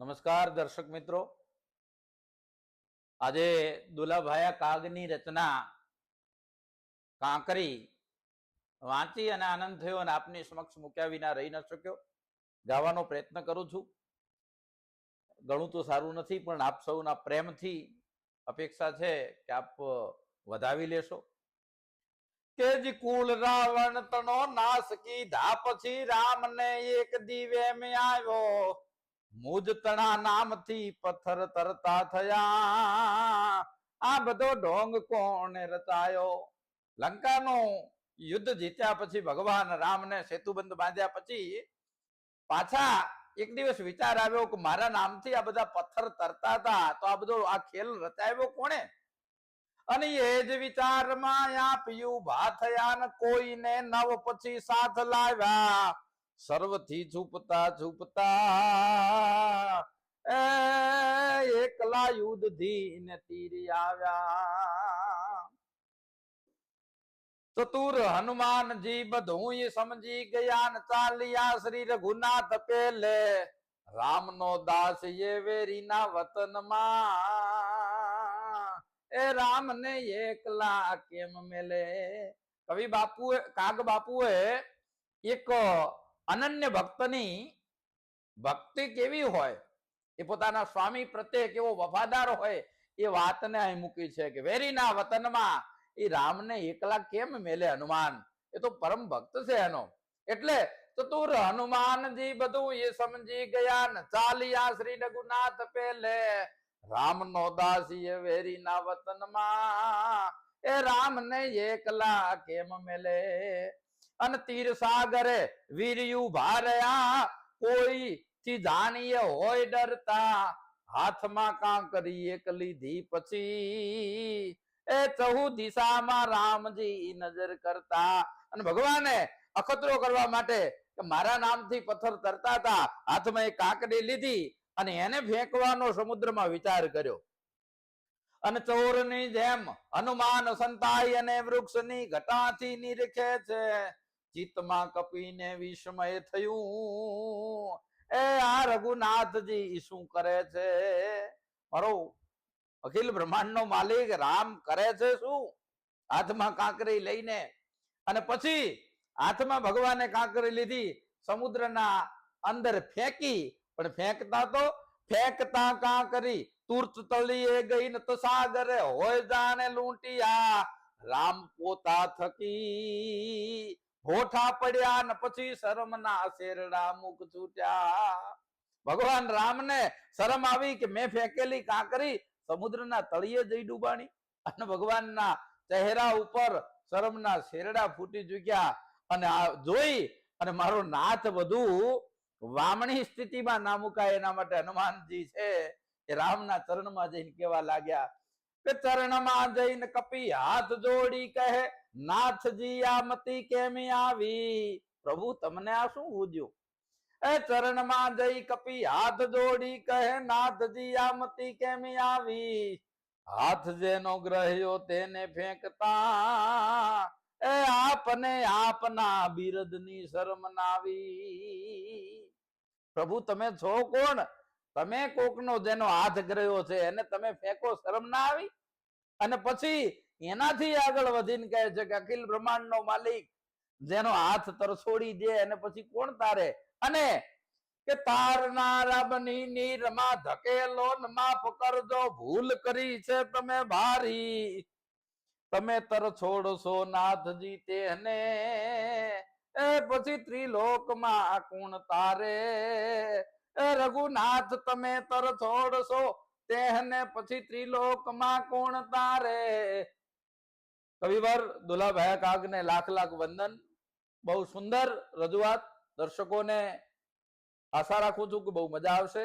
નમસ્કાર દર્શક મિત્રો, આજે દુલાભાયા કાગની રચના કાંકરી વાંચી અને આનંદ થયો અને આપની સમક્ષ મૂક્યા વિના રહી ન શક્યો. ગાવાનો પ્રયત્ન કરું છું. ઘણું તો સારું નથી, પણ આપ સૌના પ્રેમથી અપેક્ષા છે કે આપ વધાવી લેશો. કે જ કુળ રાવણ તનો નાશ કીધા પછી રામને એક દીવે મેં આવ્યો, મુજ તણા નામથી પથ્થર તરતા થયા, આ બધો ઢોંગ કોણે રચાયો. લંકાનો યુદ્ધ જીત્યા પછી ભગવાન રામને સેતુબંધ બાંધ્યા પછી પાછા એક દિવસ વિચાર આવ્યો કે મારા નામથી આ બધા પથ્થર તરતા હતા, તો આ બધો આ ખેલ રચાયો કોણે? અને એ જ વિચારમાં આપ્યું ભા થયા ને કોઈને નવ પછી સાથ લાવ્યા, સર્વથી છુપતા છુપતા એકલા યુદ્ધ ધીને તીરી આવ્યા. ચતુર હનુમાનજી બધું સમજી ગયા ને ચાલ્યા શ્રી રઘુનાથ પેલે, રામનો દાસ એ વેરીના વતનમાં, એ રામને એકલા કેમ મેલે. કવિ બાપુએ કાગ બાપુએ એક અનન્ય ભક્તની ભક્તિ કેવી હોય, એ પોતાના સ્વામી પ્રત્યે કેવો વફાદાર હોય, એ વાતને અહીં મૂકી છે કે વેરીના વતનમાં એ રામને એકલા કેમ મેલે હનુમાન. એ તો પરમ ભક્ત છે એનો. એટલે ચતુર હનુમાનજી બધું એ સમજી ગયા ને ચાલ્યા શ્રી રઘુનાથ પેલે, રામનો દાસી એ વેરીના વતનમાં, એ રામને એકલા કેમ મેલે. અને તીર સાગરે વીર્યું ભારયા, કોઈ થી જાણીએ હોય ડરતા, હાથમાં કાંકરી એક લીધી પછી, એ ચહુ દિશામાં રામજી નજર કરતા. અને ભગવાને અખતરો કરવા માટે કે મારા નામથી પથ્થર તરતા હતા, હાથમાં એક કાંકરી લીધી અને એને ફેંકવાનો સમુદ્રમાં વિચાર કર્યો. અને ચોરની જેમ હનુમાન સંતાઈ અને વૃક્ષની ઘટાથી નિરખે છે, ચિત્તમાં કપીને વિસ્મય થયું, એ આ રઘુનાથજી શું કરે છે? મારો અખિલ બ્રહ્માંડ નો માલિક રામ કરે છે શું? હાથમાં કાંકરી લઈને, અને પછી હાથમાં ભગવાને કાંકરી લીધી, સમુદ્રના અંદર ફેંકી, પણ ફેંકતા કાંકરી તુર્ત તળીએ ગઈ ને તો સાગરે હોય જાણે લૂંટિયા, રામ પોતા થકી હોઠા પડ્યા ને પછી શરમના શેરડા મુખ છૂટ્યા. ભગવાન રામને શરમ આવી કે મેં ફેંકેલી કાંકરી સમુદ્રના તળિયે જઈ ડૂબાણી, અને ભગવાનના ચહેરા ઉપર શરમના શેરડા ફૂટી ચૂક્યા. અને આ જોઈ અને મારો નાથ બધું વામણી સ્થિતિમાં ના મુકાય, એના માટે હનુમાનજી છે એ રામના ચરણમાં જઈને કેવા લાગ્યા કે ચરણમાં જઈને કપી હાથ જોડી કહે, નાથજી આ મતી કેમી આવી? પ્રભુ તમને આ શું ઉજ્યું? એ ચરણમાં જઈ કપી હાથ જોડી કહે, નાથજી આ મતી કેમી આવી? હાથ જેનો ગ્રહ્યો તેને ફેંકતા, એ આપને આપના બિરદની શરમ નાવી. પ્રભુ તમે છો કોણ? તમે કોકનો જેનો હાથ ગ્રહ્યો છે એને તમે ફેંકો, શરમ ના આવી? અને પછી એનાથી આગળ વધીને કહે છે કે અખિલ બ્રહ્માંડ નો માલિક જેનો હાથ તરછોડી દે અને પછી કોણ તારે? અને કે તારનારા બની નીરમાં ધકેલો ને માફ કરજો, ભૂલ કરી છે તમે ભારી, તમે તરછોડશો નાથજી તેને, એ પછી ત્રિલોકમાં કોણ તારે? એ રઘુનાથ તમે તરછોડશો તેને પછી ત્રિલોકમાં કોણ તારે? કવિવર દુલાભાયા કાગને લાખ લાખ વંદન. બહુ સુંદર રજૂઆત. દર્શકોને આશા રાખું છું કે બહુ મજા આવશે.